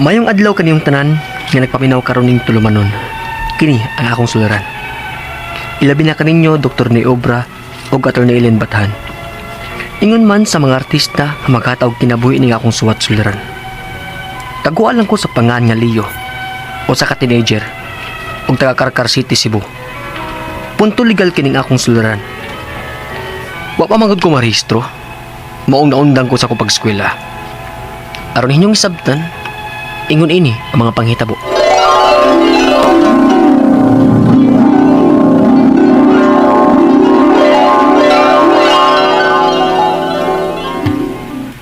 Mayong adlaw kaniyong tanan nga nagpaminaw karon ning tulumanon. Kini ang akong suliran. Ilabi na kaninyo Dr. Ni Obra o Attorney Ellen Bathan. Ingon man sa mga artista nga magkataog kinabuhi ning akong suwat suliran. Taguan lang ko sa pangan nga Leo o sa ka-teenager o taga Carcar City, Cebu. Punto legal kining akong suliran. Wa pa magod ko marehistro. Maong naundang ko sa kupag eskwela. Aron inyong isabtan, ingon ini ang mga panghitabo.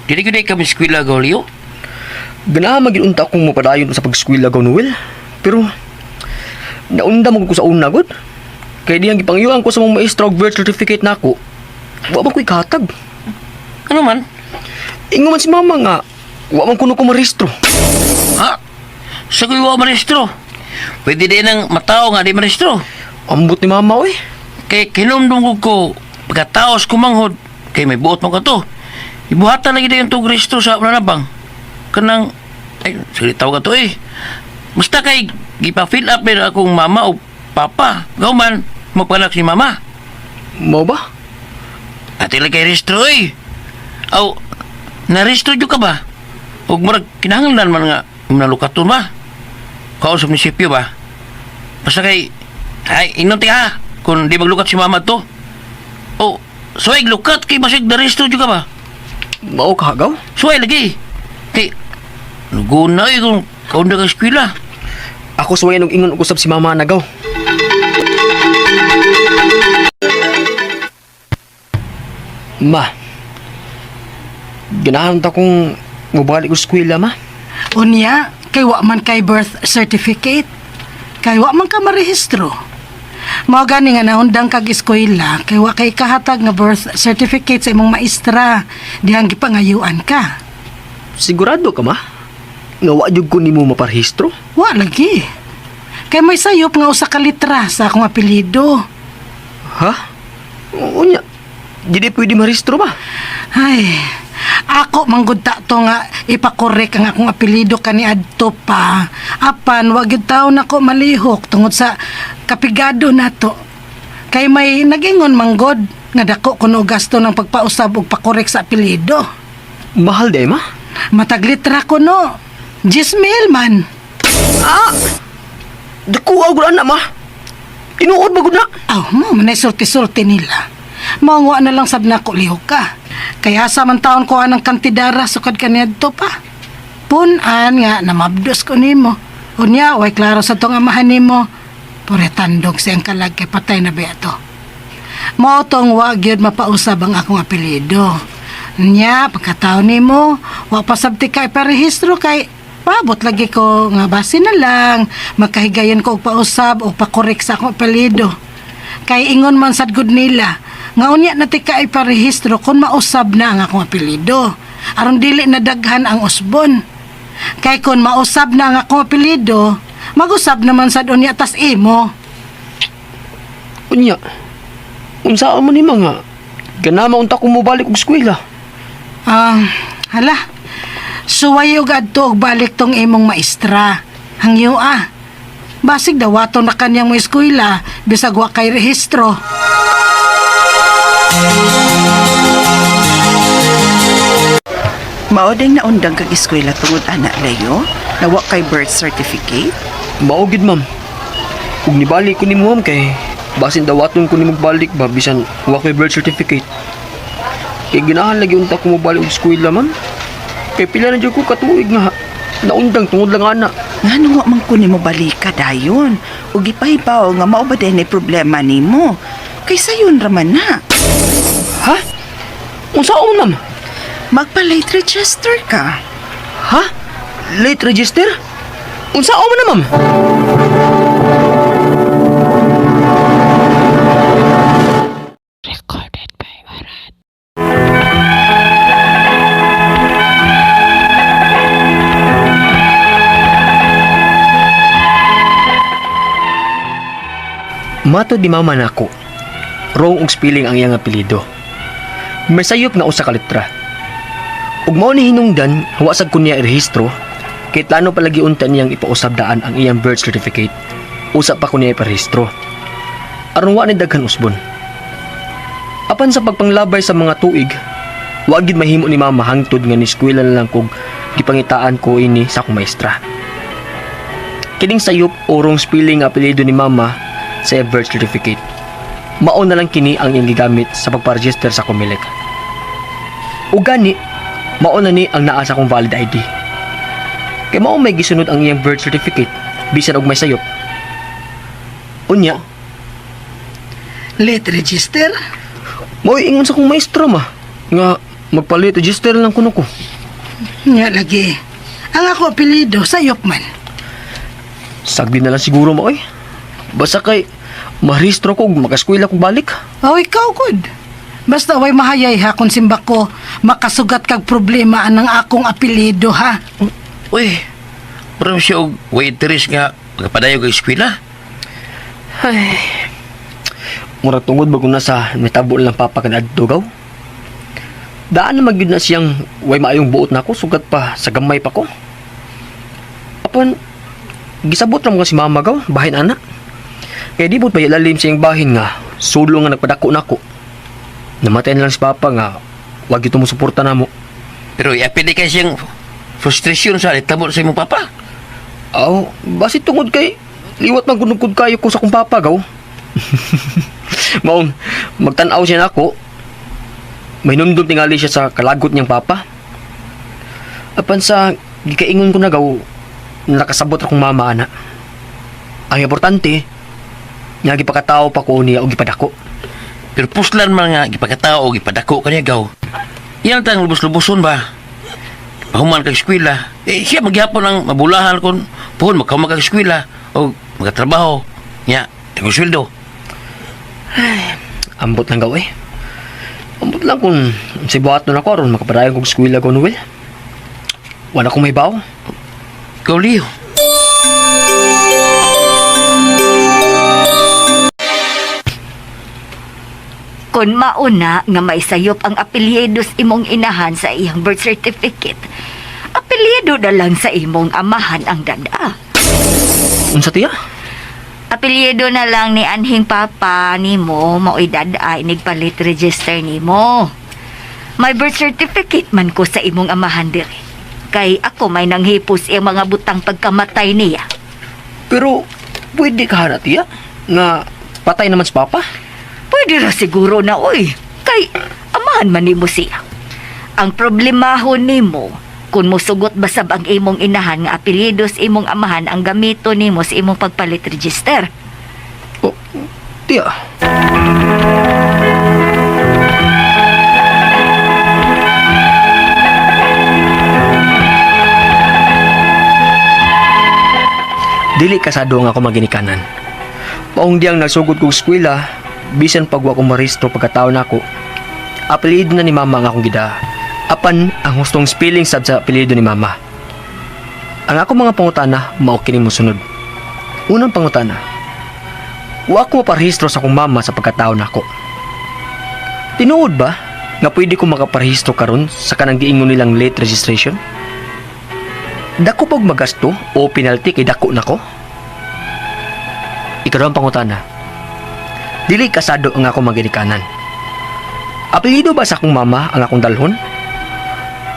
Dili kami eskwela gaw Leo. Ganahan maginunta akong mapadayon sa pag-eskwela gaw Noel. Pero naunda mo ko sa una god. Kaya diyang gipangyuan ko sa mga maestra og birth certificate nako. Wa man ko'y katag. Ano man? Ingon man si mama nga, wa man kuno ko marehistro. Ha? Sa kuy wa marehistro. Pwede din ang matao nga di marehistro. Ambot ni mama oy. Kay kinumdungog ko pagkataos kumanghod kay may buot mo ka to. Ibuhatan lagi dayon tong rehistro sa nanabang. Kanang ay sige tawag ka to eh. Musta kay gipa-fill up din akong mama o papa. Gaw man magpanak si mama. Mao ba? Ati lagi kay rehistro eh. Aw, narehistro jud ka ba? Ug murag kinahanglan man nga nalukaton ba? Kausap ni Sipyo ba? Basta kay ay inom ti ha kung di maglukat si mama to. Oh, suway lukat kay basig narehistro jud ka ba? Mao ka gaw? Suway lagi. Kay luguna eh kung kaunda ka eskwela. Ako suwayan og ingon og usab si mama na gaw. Ma, ganahan ta kong mubalik ko eskwela, ma. Unya, kay wa man kay birth certificate. Kay wa man ka marehistro. Mao gani nga naundang kag eskwela, kay wa kay kahatag nga birth certificate sa imong maestra. Dihang gipangayuan ka. Sigurado ka, ma? Nga wa jud ko nimo maparehistro? Wa lagi. Kay may sayop nga usa ka litra sa akong apelyido. Ha? Unya, di pwede marehistro ba? Ay, ako manggudta to nga ipakorek ang akong apelyido kaniadto pa. Apan wag gyud taon nako malihok tungod sa kapigado nato. Kay may nagingon manggod nga dako kuno gasto ng pagpausab og pakorek sa apelyido. Mahal day, ma? Matag litra kuno. 10,000 man. Ah! Dakuha ko na, ma. Inuod ba ko na? Aw, mo manay sulti-sulti nila. Maunga na lang sab nako lihok ka. Kaya sa man taon ko anang kantidara sukad kaniadto pa. Punan nga namabdos ko nimo. Unya, way klaro sa tong amahan nimo. Pure tandog siyang kalag kay patay na ba to. Mao tong wa gyud mapausab ang akong apelyido. Nya, pagkataon nimo, wa pa sabti kay parehistro kay pabot lagi ko nga base na lang magkahigayon ko og pausab o pakorek sa akong apelyido. Kay ingon man sad gud nila nga unya na tika ay parehistro kung mausab na ang akong apelyido. Aron dili na daghan ang usbon. Kay kung mausab na ang akong apelyido, magusab naman sad unya tas imo. Unya, unsaan man ni mga ganama unta ko mobalik og eskwela. Hala. Suwayo gadto og balik tong imong maestra. Hangyo Basig dawato na kanyang mo eskwela bisag wa kay rehistro. Maodeng naundang kag eskwela tungod anak Leo, na wa kay birth certificate. Mao gid, ma'am. Ug nibalik ko ni mo, ma'am, kay basin dawaton ko ni magbalik ba bisan wa ko'y birth certificate. Kay ginahan lagi unta ko mobalik og eskwela, ma'am. Kay pila na jud ko katuig nga naundang tungod lang ana. Ngano wa man ko nimo balika dayon? Ug ipahibaw nga mao ba din problema nimo? Kay sayon ra man na. Ha? Unsaon, ma'am? Magpa-late register ka. Ha? Late register? Unsaon man na, ma'am? Mato di mama nako. Wrong og spelling ang iyang apelyido. May sayop nga usa ka letra. Ug mao ni hinungdan wa sad kunya irehistro Kay plano palagi unta niyang ipausabdaan ang iyang birth certificate. Usap pa ko niya iparehistro. Aron wa ni daghan usbon. Apan sa pagpanglabay sa mga tuig, wa gid mahimo ni mama hangtod nga ni eskwela na lang kog gipangitaan ko ini sa akong maestra. Kining sayop urong spelling nga apelyido ni mama sa iyang birth certificate. Mao na lang kini ang iyang gigamit sa pagpa-register sa Comelec. Ug gani, mao na ni ang naa sa akong valid ID. Kay mao may gisunod ang iyang birth certificate bisan og may sayop. Unya, Late register? mao ingon sa akong maestra ma nga magpalit register lang kuno ko. Nga lagi. Ang ako apelido, sayop man. Sagdi na lang siguro mo oy. Basta kay marehistro ko ug makaskwela kog balik. O ikaw, good. Basta way mahayay ha kung simba ko makasugat kag problema anang akong apelido ha. Uy, parang siya og way interest nga magpadayo kay eskwela. Ay. Murag tungod ba kung nasa metabo lang papa kada dugaw? Daan na magyud na siyang way maayong buot na ako sugat pa sa gamay pa ko. Apan gisabot ra mo nga si mama gaw bahin ana. Kaya di bot ba ilalim siyang bahin nga sulo nga nagpadako nako. Namatay na lang si papa nga wag ito mo suporta namo. Pero iapili kay siyang frustration sa itabot sa imong papa. Aw, basi tungod kay liwat man kunugkod kayo ko sa kong papa gaw. Maong magtan-aw siya nako. May nundong tingali siya sa kalagot niyang papa. Apan sa gikaingon ko na gaw, nakasabot akong mama ana. Ang importante, nga gipakatao pa ko niya o gipadako. Pero puslan man nga gipagkatao o gipadako kaniya gaw. Yan tang lubos-luboson ba? Pahuman kag eskwela. Siya magyapon ang mabulahan kon puhon magkahuman kag eskwela o magatrabaho. Nya, tagong sweldo. Ambot lang gaw eh. Ambot lang kung si buhat nun ako aron makapadayon kong eskwela ko Noel. Wala akong may baw. Ikaw, Leo. Kung mauna nga may sayop ang apelyidos imong inahan sa iyang birth certificate, apelyido na lang sa imong amahan ang dada. Unsa tiya? Apelyido na lang ni anhing papa nimo mao'y dada inigpalit register nimo. May birth certificate man ko sa imong amahan diri. Kay ako may nanghipos iyang mga butang pagkamatay niya. Pero pwede ka na tiya nga patay naman si papa. Pwede ra siguro na, oy. Kay, amahan man nimo siya. Ang problemahon nimo, kung musugot basab ang imong inahan nga apelyidos imong amahan ang gamito nimo sa imong pagpalit register. O, tiya. Dili kasado nga ako maginikanan. Paong diyang nagsugod kong eskwela, bisan pag wa ko marehistro pagkataon nako. Apelyido na ni mama ang akong gida. Apan ang hustong spelling sad sa apelyido ni mama. Ang ako mga pangutana mao kini mosunod. Unang pangutana. Wa ko maparehistro sa akong mama sa pagkataon nako. Tinuod ba nga pwede ko makaparehistro karon sa kanang giingon nilang late registration? Dako pag magasto o penalty kay dako nako? Ikaduhang pangutana. Dili kasado ang ako maginikanan. Apelyido ba sa akong mama ang akong dalhon?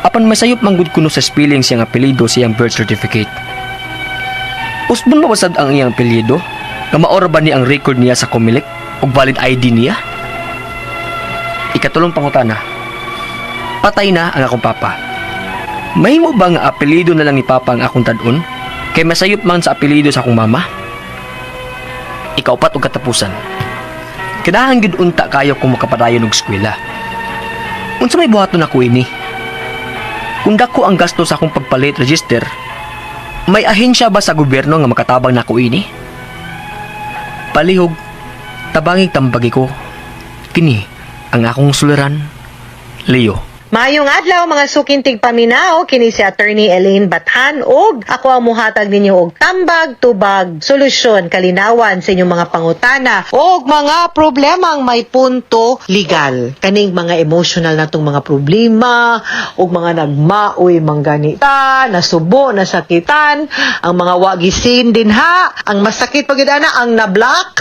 Apan masayop manggod kuno sa spelling siyang apelyido sa iyang birth certificate. Usbon mabasad ang iyang apelyido? Nga maora ba ni ang record niya sa Comelec o valid ID niya? Ikatulong pangutana. Patay na ang akong papa. Mahimo ba nga apelyido na lang ni papa ang akong tad-on? Kay masayop man sa apelyido sa akong mama? Ikaupat og katapusan. Kailangan gid unta kayo kung makapadayon og eskwela. Unsa may buhaton ako ini? Kung dako ang gasto sa akong pagpalit register, may ahensya ba sa gobyerno nga makatabang nako ini? Palihog, tabangig tambagi ko. Kini ang akong suliran, Leo. Mayong adlaw mga sukintig paminaw, kini si Attorney Elaine Bathan og ako ang muhatag ninyo og tambag, tubag, solusyon, kalinawan sa inyong mga pangutana og mga problemang may punto legal. Kaning mga emotional natong mga problema og mga nagmaoy mangganita, nasubo, nasakitan, ang mga wagisin din ha, ang masakit pagidana ang na-block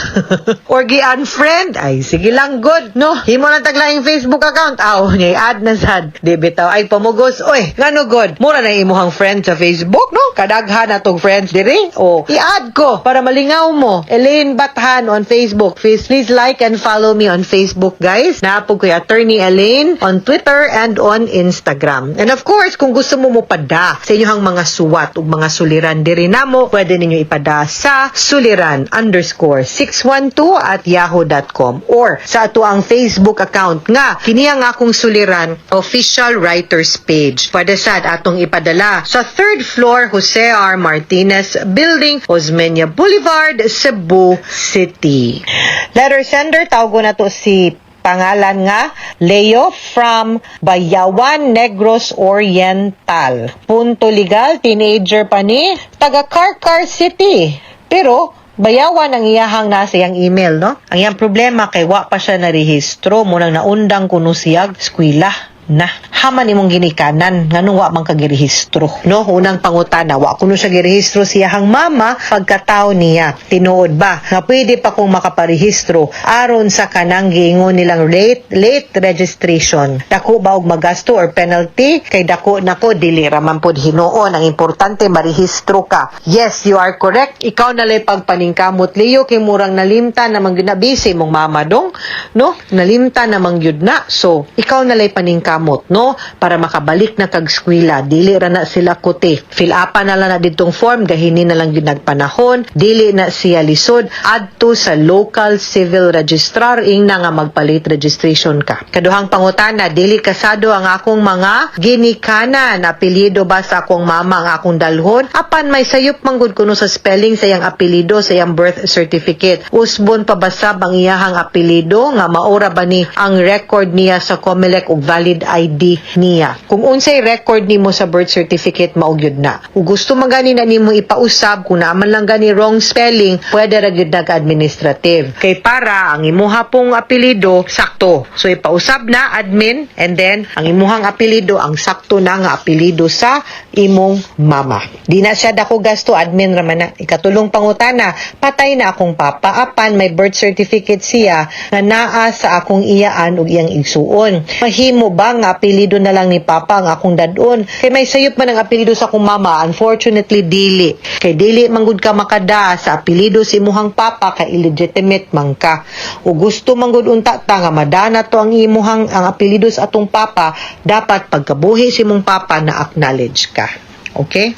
or gi-unfriend. Ay sige lang good, no? Himo na taglaing Facebook account. Aw, add na sa di bitaw ay pamugos. Oy, ngano god? Mura na imuhang friend sa Facebook, no? Kadaghan atong friends diri. O, i-add ko para malingaw mo. Elaine Bathan on Facebook. Please like and follow me on Facebook, guys. Naapog ko Attorney Elaine on Twitter and on Instagram. And of course, kung gusto mo pada sa inyong mga suwat ug mga suliran diri namo, pwede ninyo ipada sa suliran_612@yahoo.com or sa ato ang Facebook account nga kini ang akong suliran official writers page. Pwede sad atong ipadala sa 3rd floor Jose R. Martinez Building, Osmeña Boulevard, Cebu City. Letter sender, tawag na to si pangalan nga Leo from Bayawan, Negros Oriental. Punto legal, teenager pa ni, taga Carcar City. Pero Bayawan ang iyahang nasa iyang email, no? Ang iyang problema kay wa pa siya narehistro mo nang naundang kuno siyag eskwela. Na, haman imong ginikanan nganong wa man kagirehistro, no? Unang pangutana, wa kuno siya girehistro siyahang mama pagkatao niya. Tinuod ba nga pwede pa kong makaparehistro aron sa kanang giingon nilang late registration? Dako ba og magasto or penalty? Kay dako nako dili ra man pod hinuon. Ang importante marehistro ka. Yes, you are correct. Ikaw na lay pagpaningkamot Leo kay murang nalimta na mangginabi mong mama dong, no? Nalimta na mangyud na. So, ikaw na lay paningkamot, no? Para makabalik na kag eskwela. Dili ra na sila kuti. Fill up na lang na ditong form, gahini na lang ginagpanahon. Dili na siya lisod adto sa local civil registrar ing na nga magpalit registration ka. Kaduhang pangutana, dili kasado ang akong mga ginikanan. Apelyido ba sa akong mama ang akong dalhon? Apan may sayop manggod kuno sa spelling sa iyang apelyido sa iyang birth certificate. Usbon pabasab ang iyahang apelyido nga maora ba ni ang record niya sa COMELEC ug valid ID niya. Kung unsay record nimo sa birth certificate maugyod na. Kung gusto man gani na nimo ipausab kung naaman lang gani wrong spelling, pwede ra gyud nag-administrative. Kay para ang imuha pong apelyido sakto. So ipausab na admin and then ang imuhang apelyido ang sakto na nga apelyido sa imong mama. Di na siya dako gasto admin ra man na. Ikatulong pangutana, patay na akong papa apan may birth certificate siya nga naa sa akong iyaan ug iyang igsuon. Mahimo ba nga apelido na lang ni papa ang akong dadon? Kay may sayop man ang apelido sa akong mama, unfortunately dili. Kay dili manggud ka makada sa apelido si imuhang papa kay illegitimate man ka. O gusto manggud unta ta nga madana to ang imuhang ang apelido sa atong papa, dapat pagkabuhi si imong papa na acknowledge ka. Okay?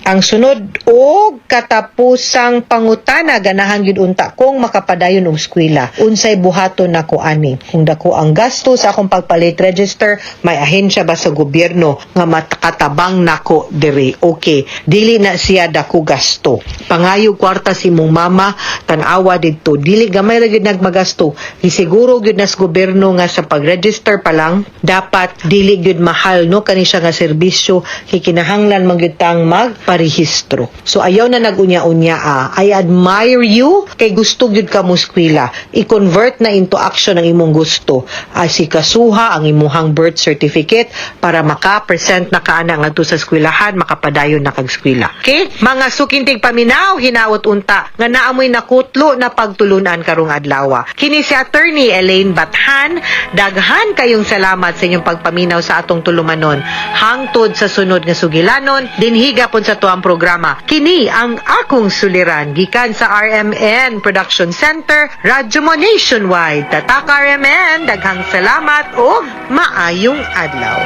Ang sunod og katapusang pangutana ganahan gyud unta kung makapadayon og eskwela. Unsay buhaton nako ani? Kung dako ang gasto sa akong pagpalit register, may ahensya ba sa gobyerno nga makatabang nako diri? Okay, dili na siya dako gasto. Pangayog kwarta si mong mama, tan-awa didto. Dili gamay ra gyud nagmagasto. Gisiguro gyud nas gobyerno nga sa pagregister pa lang dapat dili gyud mahal, no? Kani siya nga serbisyo kikinahanglan man gyud tang magparehistro. So ayaw na nagunya-unya I admire you kay gusto gyud ka mo eskwela. I-convert na into action ang imong gusto. Asikasuha ang imuhang birth certificate para maka-present na kaana ngadto sa eskwelahan, makapadayon na kag eskwela. Okay? Mga sukintig paminaw, hinaot unta nga naamoy nakutlo na pagtulunan karong adlaw. Kini si Attorney Elaine Bathan. Daghan kayong salamat sa inyong pagpaminaw sa atong tulumanon. Hangtod sa sunod nga sugilanon, dinhiga pon sa tuang programa. Kini ang akong suliran gikan sa RMN Production Center, Radyo Mo Nationwide. Tatak RMN, daghang salamat o maayong adlaw.